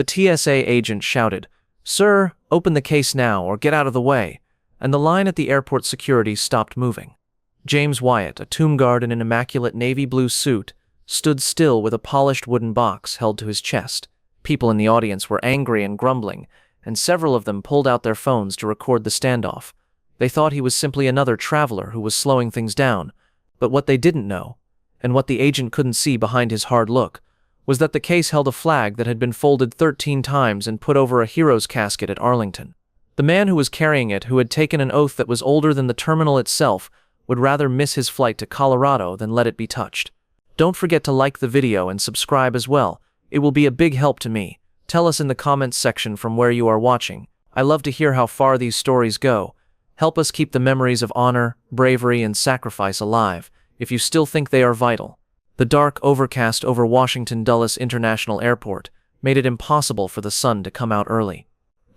The TSA agent shouted, "Sir, open the case now or get out of the way," and the line at the airport security stopped moving. James Wyatt, a tomb guard in an immaculate navy blue suit, stood still with a polished wooden box held to his chest. People in the audience were angry and grumbling, and several of them pulled out their phones to record the standoff. They thought he was simply another traveler who was slowing things down, but what they didn't know, and what the agent couldn't see behind his hard look, was that the case held a flag that had been folded 13 times and put over a hero's casket at Arlington. The man who was carrying it, who had taken an oath that was older than the terminal itself, would rather miss his flight to Colorado than let it be touched. Don't forget to like the video and subscribe as well. It will be a big help to me. Tell us in the comments section from where you are watching. I love to hear how far these stories go. Help us keep the memories of honor, bravery, and sacrifice alive, if you still think they are vital. The dark overcast over Washington Dulles International Airport made it impossible for the sun to come out early.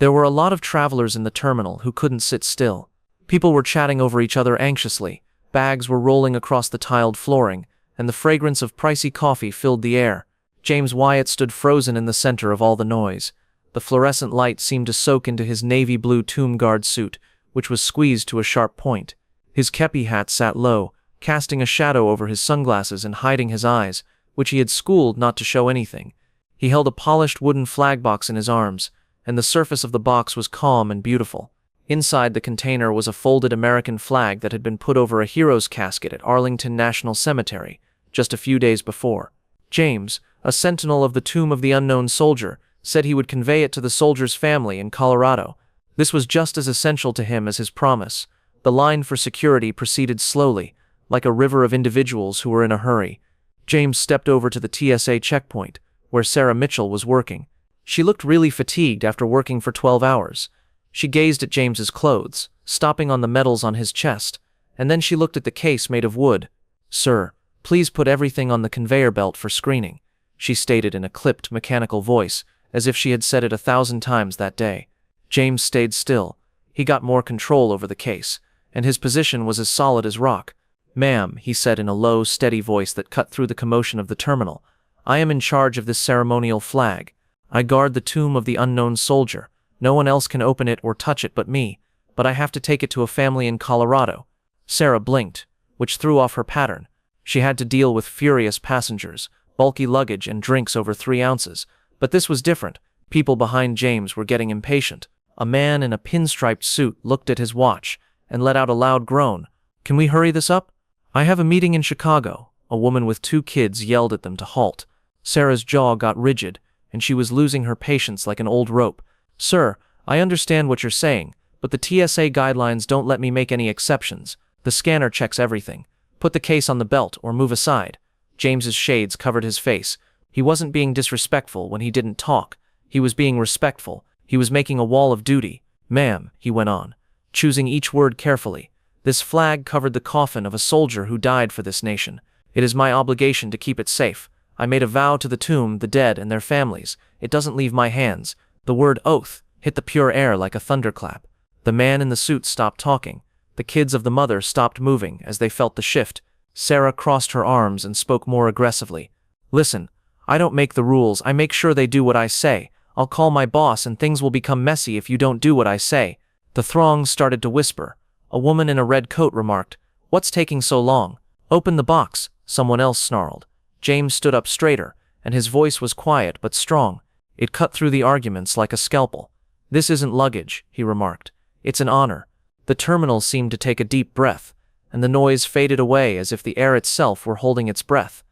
There were a lot of travelers in the terminal who couldn't sit still. People were chatting over each other anxiously, bags were rolling across the tiled flooring, and the fragrance of pricey coffee filled the air. James Wyatt stood frozen in the center of all the noise. The fluorescent light seemed to soak into his navy blue tomb guard suit, which was squeezed to a sharp point. His kepi hat sat low, casting a shadow over his sunglasses and hiding his eyes, which he had schooled not to show anything. He held a polished wooden flag box in his arms, and the surface of the box was calm and beautiful. Inside the container was a folded American flag that had been put over a hero's casket at Arlington National Cemetery just a few days before. James, a sentinel of the tomb of the unknown soldier, said he would convey it to the soldier's family in Colorado. This was just as essential to him as his promise. The line for security proceeded slowly, like a river of individuals who were in a hurry. James stepped over to the TSA checkpoint, where Sarah Mitchell was working. She looked really fatigued after working for 12 hours. She gazed at James's clothes, stopping on the medals on his chest, and then she looked at the case made of wood. "Sir, please put everything on the conveyor belt for screening," she stated in a clipped, mechanical voice, as if she had said it 1,000 times that day. James stayed still. He got more control over the case, and his position was as solid as rock. "Ma'am," he said in a low, steady voice that cut through the commotion of the terminal, "I am in charge of this ceremonial flag. I guard the tomb of the unknown soldier. No one else can open it or touch it but me, but I have to take it to a family in Colorado." Sarah blinked, which threw off her pattern. She had to deal with furious passengers, bulky luggage, and drinks over 3 ounces. But this was different. People behind James were getting impatient. A man in a pinstriped suit looked at his watch and let out a loud groan. "Can we hurry this up? I have a meeting in Chicago." A woman with 2 kids yelled at them to halt. Sarah's jaw got rigid, and she was losing her patience like an old rope. "Sir, I understand what you're saying, but the TSA guidelines don't let me make any exceptions. The scanner checks everything. Put the case on the belt or move aside." James's shades covered his face. He wasn't being disrespectful when he didn't talk. He was being respectful. He was making a wall of duty. "Ma'am," he went on, choosing each word carefully, "this flag covered the coffin of a soldier who died for this nation. It is my obligation to keep it safe. I made a vow to the tomb, the dead, and their families. It doesn't leave my hands." The word oath hit the pure air like a thunderclap. The man in the suit stopped talking. The kids of the mother stopped moving as they felt the shift. Sarah crossed her arms and spoke more aggressively. "Listen, I don't make the rules. I make sure they do what I say. I'll call my boss and things will become messy if you don't do what I say." The throng started to whisper. A woman in a red coat remarked, "What's taking so long? Open the box," someone else snarled. James stood up straighter, and his voice was quiet but strong. It cut through the arguments like a scalpel. "This isn't luggage," he remarked. "It's an honor." The terminal seemed to take a deep breath, and the noise faded away as if the air itself were holding its breath.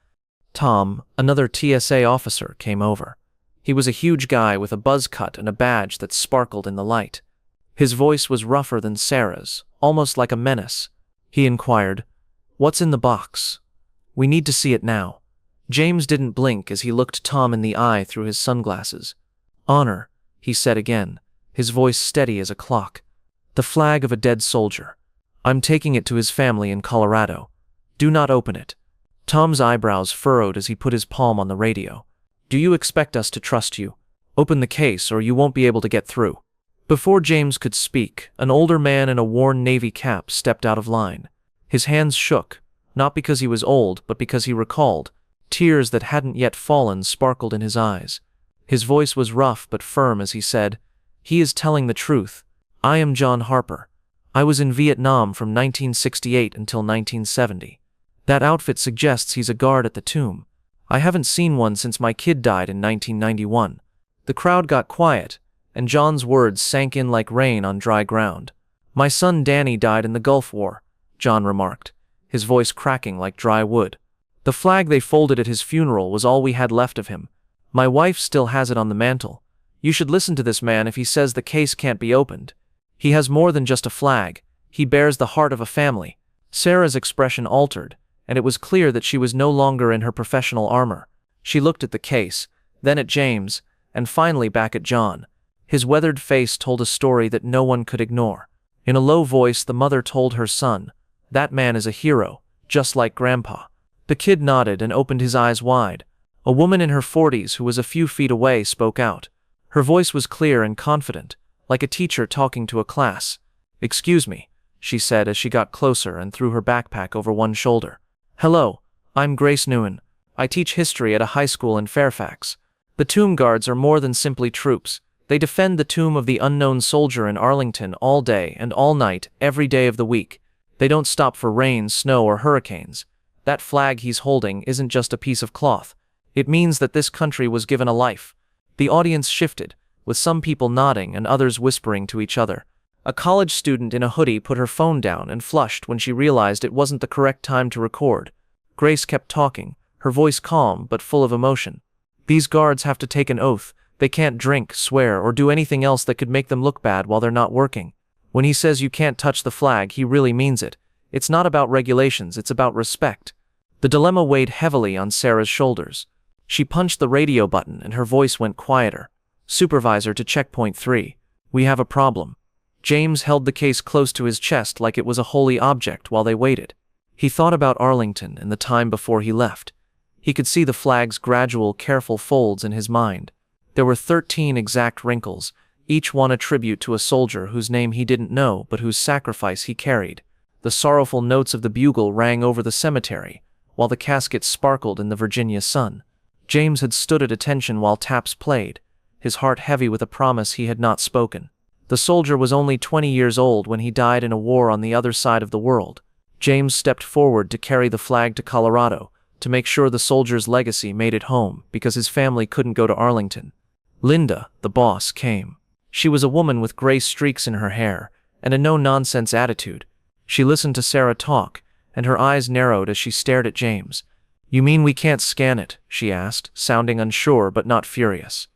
Tom, another TSA officer, came over. He was a huge guy with a buzz cut and a badge that sparkled in the light. His voice was rougher than Sarah's, almost like a menace. He inquired, "What's in the box? We need to see it now." James didn't blink as he looked Tom in the eye through his sunglasses. "Honor," he said again, his voice steady as a clock. "The flag of a dead soldier. I'm taking it to his family in Colorado. Do not open it." Tom's eyebrows furrowed as he put his palm on the radio. "Do you expect us to trust you? Open the case or you won't be able to get through." Before James could speak, an older man in a worn navy cap stepped out of line. His hands shook, not because he was old, but because he recalled. Tears that hadn't yet fallen sparkled in his eyes. His voice was rough but firm as he said, "He is telling the truth. I am John Harper. I was in Vietnam from 1968 until 1970. That outfit suggests he's a guard at the tomb. I haven't seen one since my kid died in 1991. The crowd got quiet, and John's words sank in like rain on dry ground. "My son Danny died in the Gulf War," John remarked, his voice cracking like dry wood. "The flag they folded at his funeral was all we had left of him. My wife still has it on the mantle. You should listen to this man if he says the case can't be opened. He has more than just a flag. He bears the heart of a family." Sarah's expression altered, and it was clear that she was no longer in her professional armor. She looked at the case, then at James, and finally back at John. His weathered face told a story that no one could ignore. In a low voice, the mother told her son, "That man is a hero, just like Grandpa." The kid nodded and opened his eyes wide. A woman in her 40s who was a few feet away spoke out. Her voice was clear and confident, like a teacher talking to a class. "Excuse me," she said as she got closer and threw her backpack over one shoulder. "Hello, I'm Grace Nguyen. I teach history at a high school in Fairfax. The tomb guards are more than simply troops. They defend the tomb of the unknown soldier in Arlington all day and all night, every day of the week. They don't stop for rain, snow, or hurricanes. That flag he's holding isn't just a piece of cloth. It means that this country was given a life." The audience shifted, with some people nodding and others whispering to each other. A college student in a hoodie put her phone down and flushed when she realized it wasn't the correct time to record. Grace kept talking, her voice calm but full of emotion. "These guards have to take an oath. They can't drink, swear, or do anything else that could make them look bad while they're not working. When he says you can't touch the flag, he really means it. It's not about regulations, it's about respect." The dilemma weighed heavily on Sarah's shoulders. She punched the radio button and her voice went quieter. "Supervisor to checkpoint 3. We have a problem." James held the case close to his chest like it was a holy object while they waited. He thought about Arlington and the time before he left. He could see the flag's gradual, careful folds in his mind. There were 13 exact wrinkles, each one a tribute to a soldier whose name he didn't know but whose sacrifice he carried. The sorrowful notes of the bugle rang over the cemetery, while the casket sparkled in the Virginia sun. James had stood at attention while taps played, his heart heavy with a promise he had not spoken. The soldier was only 20 years old when he died in a war on the other side of the world. James stepped forward to carry the flag to Colorado, to make sure the soldier's legacy made it home because his family couldn't go to Arlington. Linda, the boss, came. She was a woman with gray streaks in her hair and a no-nonsense attitude. She listened to Sarah talk, and her eyes narrowed as she stared at James. "You mean we can't scan it?" she asked, sounding unsure but not furious.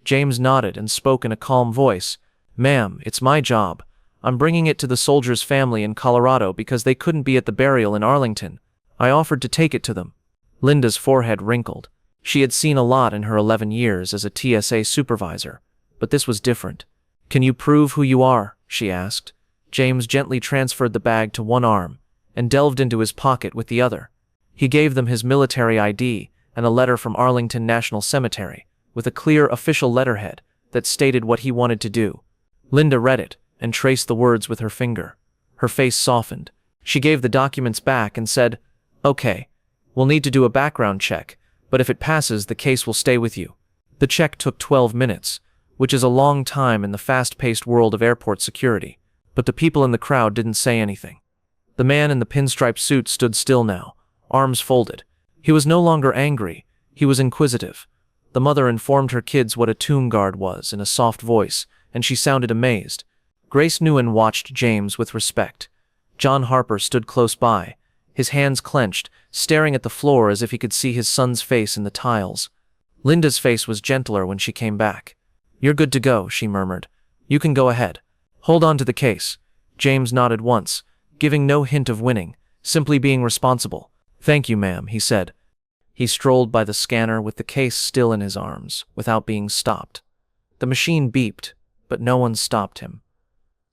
James nodded and spoke in a calm voice. "Ma'am, it's my job. I'm bringing it to the soldier's family in Colorado because they couldn't be at the burial in Arlington. I offered to take it to them." Linda's forehead wrinkled. She had seen a lot in her 11 years as a TSA supervisor, but this was different. "Can you prove who you are?" she asked. James gently transferred the bag to one arm and delved into his pocket with the other. He gave them his military ID and a letter from Arlington National Cemetery, with a clear official letterhead that stated what he wanted to do. Linda read it and traced the words with her finger. Her face softened. She gave the documents back and said, "Okay, we'll need to do a background check, but if it passes, the case will stay with you." The check took 12 minutes, which is a long time in the fast-paced world of airport security, but the people in the crowd didn't say anything. The man in the pinstripe suit stood still now, arms folded. He was no longer angry, he was inquisitive. The mother informed her kids what a tomb guard was in a soft voice, and she sounded amazed. Grace Nguyen watched James with respect. John Harper stood close by, his hands clenched, staring at the floor as if he could see his son's face in the tiles. Linda's face was gentler when she came back. "You're good to go," she murmured. "You can go ahead. Hold on to the case." James nodded once, giving no hint of winning, simply being responsible. "Thank you, ma'am," he said. He strolled by the scanner with the case still in his arms, without being stopped. The machine beeped, but no one stopped him.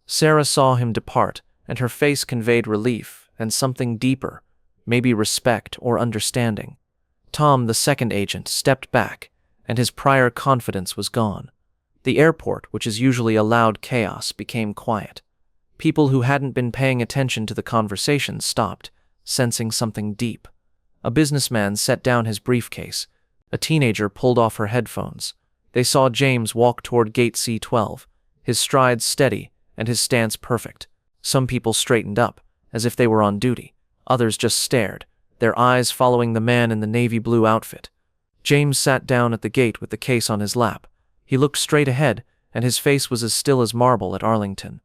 Sarah saw him depart, and her face conveyed relief and something deeper, maybe respect or understanding. Tom, the second agent, stepped back, and his prior confidence was gone. The airport, which is usually a loud chaos, became quiet. People who hadn't been paying attention to the conversation stopped, sensing something deep. A businessman set down his briefcase. A teenager pulled off her headphones. They saw James walk toward gate C12, his strides steady and his stance perfect. Some people straightened up, as if they were on duty. Others just stared, their eyes following the man in the navy blue outfit. James sat down at the gate with the case on his lap. He looked straight ahead, and his face was as still as marble at Arlington.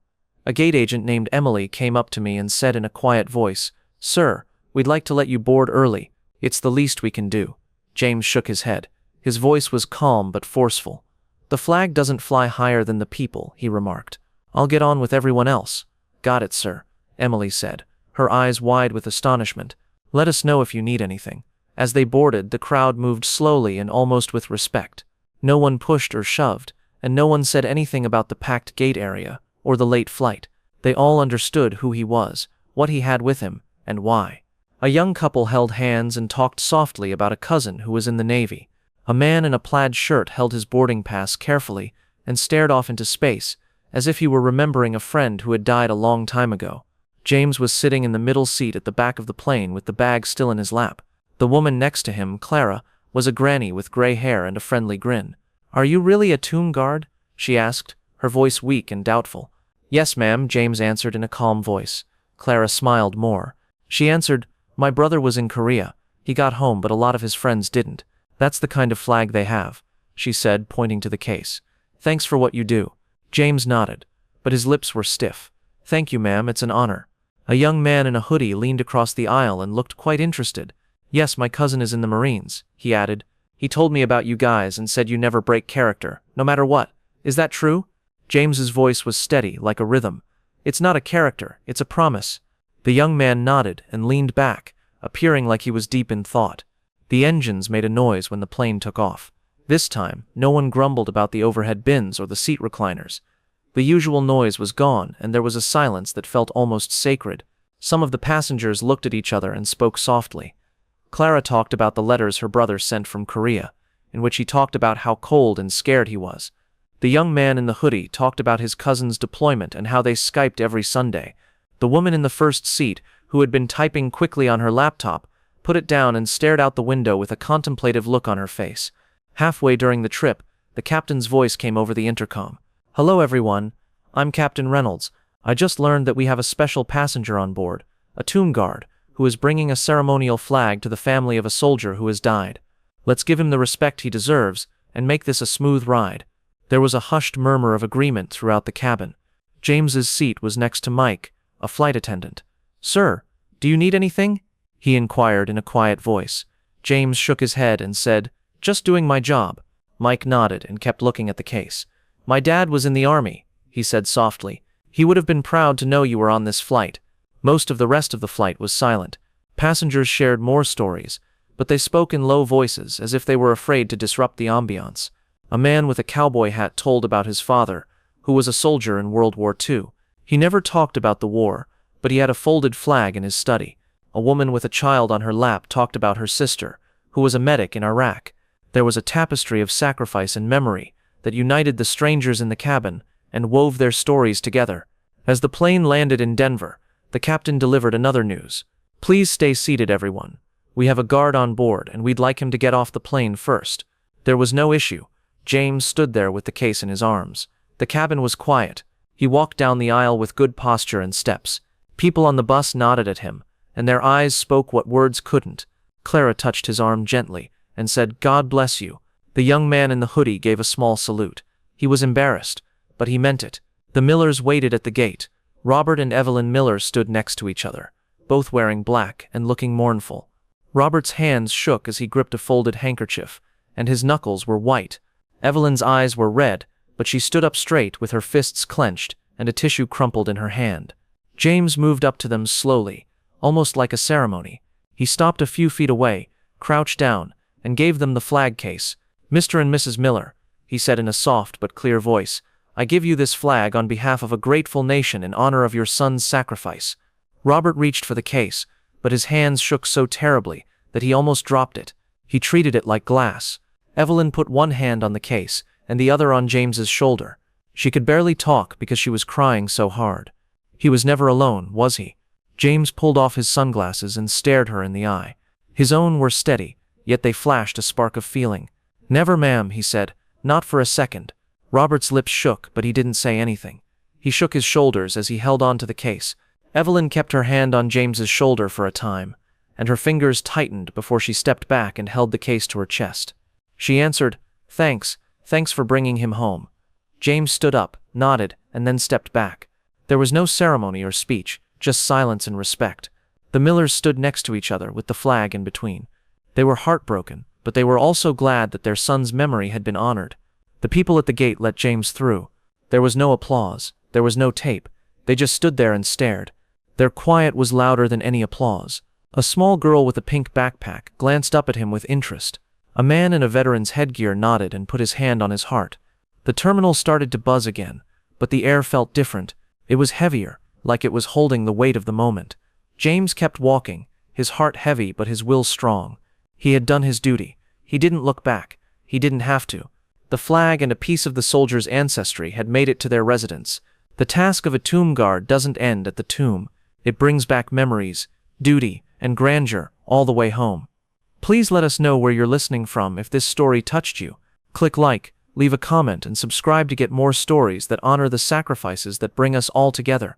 A gate agent named Emily came up to me and said in a quiet voice, "Sir, we'd like to let you board early. It's the least we can do." James shook his head. His voice was calm but forceful. "The flag doesn't fly higher than the people," he remarked. "I'll get on with everyone else." "Got it, sir," Emily said, her eyes wide with astonishment. "Let us know if you need anything." As they boarded, the crowd moved slowly and almost with respect. No one pushed or shoved, and no one said anything about the packed gate area or the late flight. They all understood who he was, what he had with him, and why. A young couple held hands and talked softly about a cousin who was in the Navy. A man in a plaid shirt held his boarding pass carefully and stared off into space, as if he were remembering a friend who had died a long time ago. James was sitting in the middle seat at the back of the plane with the bag still in his lap. The woman next to him, Clara, was a granny with gray hair and a friendly grin. "Are you really a tomb guard?" she asked, her voice weak and doubtful. "Yes, ma'am," James answered in a calm voice. Clara smiled more. She answered, "My brother was in Korea. He got home, but a lot of his friends didn't. That's the kind of flag they have," she said, pointing to the case. "Thanks for what you do." James nodded, but his lips were stiff. "Thank you, ma'am, it's an honor." A young man in a hoodie leaned across the aisle and looked quite interested. "Yes, my cousin is in the Marines," he added. "He told me about you guys and said you never break character, no matter what. Is that true?" James's voice was steady, like a rhythm. "It's not a character, it's a promise." The young man nodded and leaned back, appearing like he was deep in thought. The engines made a noise when the plane took off. This time, no one grumbled about the overhead bins or the seat recliners. The usual noise was gone, and there was a silence that felt almost sacred. Some of the passengers looked at each other and spoke softly. Clara talked about the letters her brother sent from Korea, in which he talked about how cold and scared he was. The young man in the hoodie talked about his cousin's deployment and how they Skyped every Sunday. The woman in the first seat, who had been typing quickly on her laptop, put it down and stared out the window with a contemplative look on her face. Halfway during the trip, the captain's voice came over the intercom. "Hello everyone, I'm Captain Reynolds. I just learned that we have a special passenger on board, a tomb guard, who is bringing a ceremonial flag to the family of a soldier who has died. Let's give him the respect he deserves and make this a smooth ride." There was a hushed murmur of agreement throughout the cabin. James's seat was next to Mike, a flight attendant. "Sir, do you need anything?" he inquired in a quiet voice. James shook his head and said, "Just doing my job." Mike nodded and kept looking at the case. "My dad was in the army," he said softly. "He would have been proud to know you were on this flight." Most of the rest of the flight was silent. Passengers shared more stories, but they spoke in low voices as if they were afraid to disrupt the ambiance. A man with a cowboy hat told about his father, who was a soldier in World War II. He never talked about the war, but he had a folded flag in his study. A woman with a child on her lap talked about her sister, who was a medic in Iraq. There was a tapestry of sacrifice and memory that united the strangers in the cabin and wove their stories together. As the plane landed in Denver, the captain delivered another news. "Please stay seated, everyone. We have a guard on board, and we'd like him to get off the plane first." There was no issue. James stood there with the case in his arms. The cabin was quiet. He walked down the aisle with good posture and steps. People on the bus nodded at him, and their eyes spoke what words couldn't. Clara touched his arm gently and said, "God bless you." The young man in the hoodie gave a small salute. He was embarrassed, but he meant it. The Millers waited at the gate. Robert and Evelyn Miller stood next to each other, both wearing black and looking mournful. Robert's hands shook as he gripped a folded handkerchief, and his knuckles were white. Evelyn's eyes were red, but she stood up straight with her fists clenched and a tissue crumpled in her hand. James moved up to them slowly, almost like a ceremony. He stopped a few feet away, crouched down, and gave them the flag case. "Mr. and Mrs. Miller," he said in a soft but clear voice, "I give you this flag on behalf of a grateful nation in honor of your son's sacrifice." Robert reached for the case, but his hands shook so terribly that he almost dropped it. He treated it like glass. Evelyn put one hand on the case and the other on James's shoulder. She could barely talk because she was crying so hard. He was never alone, was he? James pulled off his sunglasses and stared her in the eye. His own were steady, yet they flashed a spark of feeling. "Never, ma'am," he said. Not for a second. Robert's lips shook, but he didn't say anything. He shook his shoulders as he held on to the case. Evelyn kept her hand on James's shoulder for a time, and her fingers tightened before she stepped back and held the case to her chest. She answered, "Thanks for bringing him home." James stood up, nodded, and then stepped back. There was no ceremony or speech, just silence and respect. The Millers stood next to each other with the flag in between. They were heartbroken, but they were also glad that their son's memory had been honored. The people at the gate let James through. There was no applause. There was no tape. They just stood there and stared. Their quiet was louder than any applause. A small girl with a pink backpack glanced up at him with interest. A man in a veteran's headgear nodded and put his hand on his heart. The terminal started to buzz again, but the air felt different. It was heavier, like it was holding the weight of the moment. James kept walking, his heart heavy but his will strong. He had done his duty. He didn't look back. He didn't have to. The flag and a piece of the soldier's ancestry had made it to their residence. The task of a tomb guard doesn't end at the tomb. It brings back memories, duty, and grandeur all the way home. Please let us know where you're listening from if this story touched you. Click like, leave a comment, and subscribe to get more stories that honor the sacrifices that bring us all together.